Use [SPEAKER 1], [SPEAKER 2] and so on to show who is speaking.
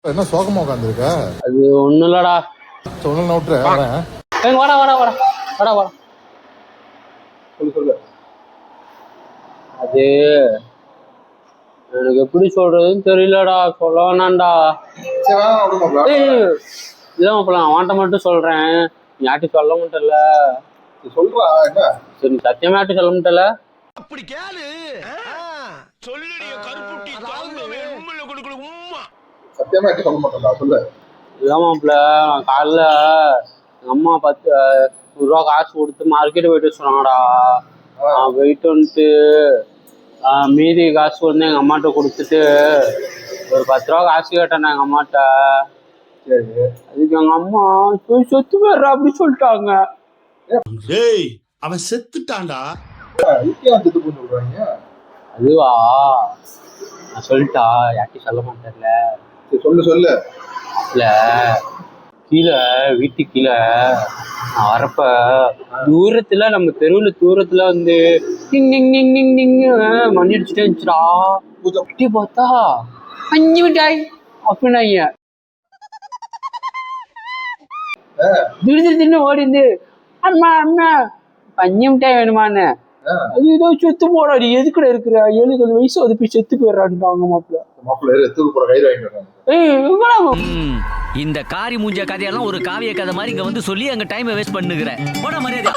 [SPEAKER 1] என்ன சோகமா உட்காந்துருக்க?
[SPEAKER 2] அது ஒண்ணும் இல்லடா.
[SPEAKER 1] சொன்ன விட்டுற.
[SPEAKER 2] வாடா வாடா வாடா வாடா வாடா.
[SPEAKER 1] சொல்லு.
[SPEAKER 2] அது எனக்கு எப்படி சொல்றதுன்னு தெரியலடா. சொல்ல வேணாண்டா. இல்ல மாப்பிள்ள, அவன்கிட்ட மட்டும் சொல்றேன். யார்ட்டும் சொல்ல மாட்டேன்ல.
[SPEAKER 1] சொல்றா என்ன?
[SPEAKER 2] சரி, சத்தியமா யார்ட்டும் சொல்ல மாட்டேன்ல.
[SPEAKER 3] அப்படி கேளு. சொல்லுடிய கருப்புட்டி தாங்கவே உம்மல கொடுக்கல உம்மா.
[SPEAKER 1] சத்தியமா யார்ட்டும் சொல்ல மாட்டேன்டா, சொல்லு.
[SPEAKER 2] இல்ல மாப்பிள்ள, நான் காலைல எங்க அம்மா 10 ரூபா காசு கொடுத்து மார்க்கெட் போயிட்டு சொன்னாங்கடா. போயிட்டு வந்துட்டு மீதி காசு வந்து எங்க அம்மாட்ட கொடுத்துட்டு ஒரு 10 ரூபா காசு கேட்டேன் எங்க அம்மாட்ட.
[SPEAKER 1] சரி.
[SPEAKER 2] அதுக்கு எங்க அம்மா போய் சொத்து போயிடுறா அப்படி சொல்லிட்டாங்க.
[SPEAKER 3] டேய், அவன் செத்துட்டான்டா.
[SPEAKER 1] செத்து போய் சொல்றாங்க.
[SPEAKER 2] அதுவா, நான் சொல்லிட்டா யார்ட்டையும் சொல்ல மாட்டேன்ல.
[SPEAKER 1] சொல்லு.
[SPEAKER 2] இல்ல, கீழே வீட்டுக்கு கீழே நான் வரப்ப தூரத்துல நம்ம தெருவுல தூரத்துல வந்து டிங் டிங் டிங் டிங் டிங் மணி அடிச்சுட்டே இருந்துச்சுடா. குட்டி பார்த்தா 5 மிட்டாய் அப்படின்னாங்க. திடீர்னு ஓடிந்து அம்மா அம்மா 5 மிட்டாய் வேணுமான்னு. அது ஏதோ செத்து போறாடி, எதுக்குட இருக்கிற 70 வயசு அது போய் செத்து போயிடறான்ட்டாங்க மாப்பிள்ள.
[SPEAKER 4] இந்த காரி மூஞ்ச கதையெல்லாம் ஒரு காவிய கதை மாதிரி இங்க வந்து சொல்லி அங்க டைம் வேஸ்ட் பண்ணுகிறேன். போட மரியாதை.